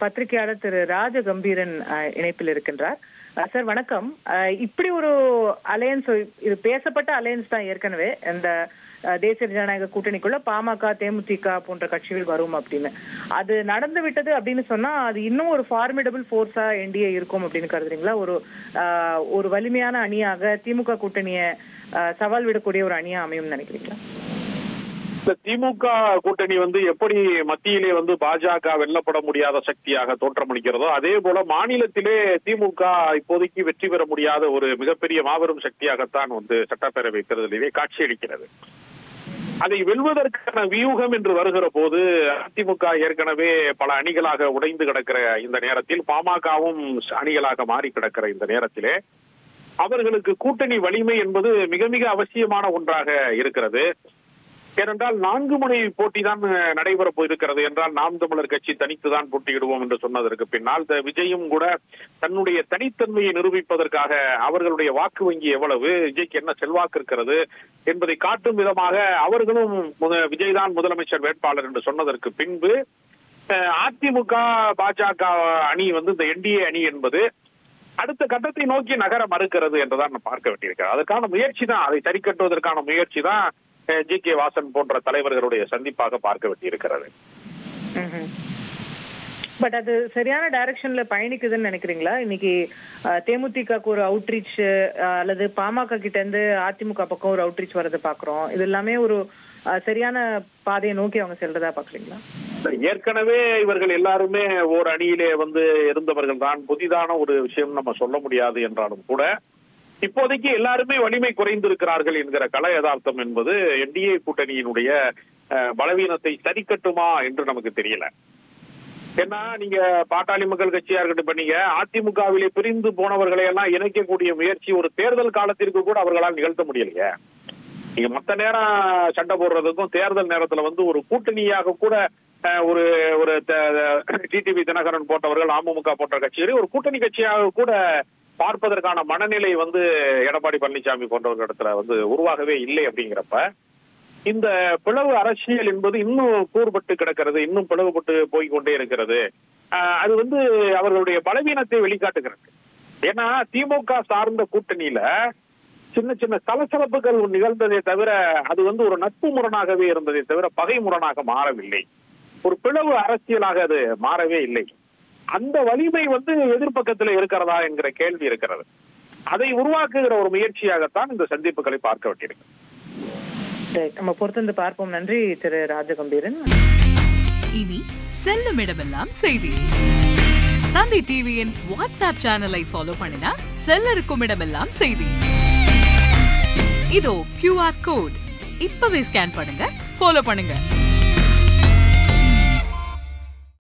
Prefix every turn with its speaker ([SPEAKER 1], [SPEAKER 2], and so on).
[SPEAKER 1] பத்திரிகையாளர் திரு ராஜகம்பீரன் இணைப்பில் இருக்கின்றார். சார் வணக்கம். இப்படி ஒரு அலையன்ஸ், இது பேசப்பட்ட அலையன்ஸ் தான் ஏற்கனவே இந்த தேசிய ஜனநாயக கூட்டணிக்குள்ள பாமக, தேமுதிக போன்ற கட்சிகள் வரும் அப்படின்னு. அது நடந்து விட்டது அப்படின்னு சொன்னா அது இன்னும் ஒரு ஃபார்மிடபிள் ஃபோர்ஸா என்டிஏ இருக்கும் அப்படின்னு கருதுறீங்களா? ஒரு வலிமையான அணியாக திமுக கூட்டணியை சவால் விடக்கூடிய ஒரு அணியா அமையும் நினைக்கிறீங்களா?
[SPEAKER 2] இந்த திமுக கூட்டணி எப்படி மத்தியிலே பாஜக வெல்லப்பட முடியாத சக்தியாக தோற்றமளிக்கிறதோ அதே போல மாநிலத்திலே திமுக இப்போதைக்கு வெற்றி பெற முடியாத ஒரு மிகப்பெரிய மாபெரும் சக்தியாகத்தான் சட்டப்பேரவை தேர்தலிலே காட்சியளிக்கிறது. அதை வெல்வதற்கான வியூகம் என்று வருகிற போது அதிமுக ஏற்கனவே பல அணிகளாக உடைந்து கிடக்கிற இந்த நேரத்தில், பாமகவும் அணிகளாக மாறி கிடக்கிற இந்த நேரத்திலே அவர்களுக்கு கூட்டணி வலிமை என்பது மிக மிக அவசியமான ஒன்றாக இருக்கிறது. ஏனென்றால் 4 முனை போட்டி தான் நடைபெற போயிருக்கிறது என்றால் நாம் தமிழர் கட்சி தனித்துதான் போட்டியிடுவோம் என்று சொன்னதற்கு பின்னால் விஜயும் கூட தன்னுடைய தனித்தன்மையை நிரூபிப்பதற்காக அவர்களுடைய வாக்கு வங்கி எவ்வளவு, விஜய்க்கு என்ன செல்வாக்கு இருக்கிறது என்பதை காட்டும் விதமாக அவர்களும் விஜய் தான் முதலமைச்சர் வேட்பாளர் என்று சொன்னதற்கு பின்பு அதிமுக பாஜக அணி இந்த என்டிஏ அணி என்பது அடுத்த கட்டத்தை நோக்கி நகர மறுக்கிறது என்றுதான் பார்க்க வேண்டியிருக்கிறது. அதற்கான முயற்சி தான், அதை சரி கட்டுவதற்கான முயற்சி தான் ஜி.கே. வாசன் போன்ற தலைவர்களுடைய சந்திப்பாக பார்க்க வேண்டியிருக்கிறது.
[SPEAKER 1] பட் அது சரியான டைரக்ஷன்ல பயணிக்குதுன்னு நினைக்கிறீங்களா? இன்னைக்கு தேமுதிகக்கு ஒரு அவுட்ரீச் அல்லது பாமக கிட்ட இருந்து அதிமுக பக்கம் ஒரு அவுட்ரீச் வரதை பாக்குறோம். இது எல்லாமே ஒரு சரியான பாதையை நோக்கி அவங்க செல்றதா பாக்குறீங்களா?
[SPEAKER 2] ஏற்கனவே இவர்கள் எல்லாருமே ஒரு அணியிலே இருந்தவர்கள் தான். புதிதான ஒரு விஷயம் நம்ம சொல்ல முடியாது என்றாலும் கூட இப்போதைக்கு எல்லாருமே வலிமை குறைந்திருக்கிறார்கள் என்கிற கள யதார்த்தம் என்பது என்டிஏ கூட்டணியினுடைய பலவீனத்தை சரி கட்டுமா என்று நமக்கு தெரியல. ஏன்னா நீங்க பாட்டாளி மக்கள் கட்சியா இருக்கட்டும், நீங்க அதிமுகவிலே பிரிந்து போனவர்களை எல்லாம் இணைக்கக்கூடிய முயற்சி ஒரு தேர்தல் காலத்திற்கு கூட அவர்களால் நிகழ்த்த முடியலையே. நீங்க மத்த நேரம் சண்டை போடுறதுக்கும் தேர்தல் நேரத்துல ஒரு கூட்டணியாக கூட ஒரு ஒரு டிடிவி தினகரன் போட்டவர்கள், அமமுக போன்ற கட்சிகளை ஒரு கூட்டணி கட்சியாக கூட பார்ப்பதற்கான மனநிலை எடப்பாடி பழனிசாமி போன்றவர்களிடத்துல உருவாகவே இல்லை. அப்படிங்கிறப்ப இந்த பிளவு அரசியல் என்பது இன்னும் கூறுபட்டு கிடக்கிறது, இன்னும் பிளவுபட்டு போய்கொண்டே இருக்கிறது. அது அவர்களுடைய பலவீனத்தை வெளிக்காட்டுகிறது. ஏன்னா திமுக சார்ந்த கூட்டணியில சின்ன சின்ன சலசலப்புகள் நிகழ்ந்ததே தவிர அது ஒரு நட்பு முரணாகவே இருந்ததே தவிர பகை முரணாக மாறவில்லை. ஒரு பிளவு அரசியலாக அது மாறவே இல்லை. அந்த வலிமை எதிர்பக்கத்தில் இருக்கிறதா என்கிற கேள்வி இருக்கிறது. அதை உருவாக்குகிற ஒரு முயற்சியாகத்தான் இந்த சந்திப்புகளை பார்க்க வேண்டியிருக்கு.
[SPEAKER 1] நம்ம பொறுத்து பார்ப்போம். நன்றி திரு ராஜகம்பீரன்.
[SPEAKER 3] இனி செல்லும் இடமெல்லாம் செய்தி. தந்தி டிவியின் வாட்ஸ்அப் சேனலை ஃபாலோ பண்ணினா செல்ல இருக்கும் இடமெல்லாம் செய்தி. இதோ QR கோட் இப்பவே ஸ்கேன் பண்ணுங்க, ஃபாலோ பண்ணுங்க.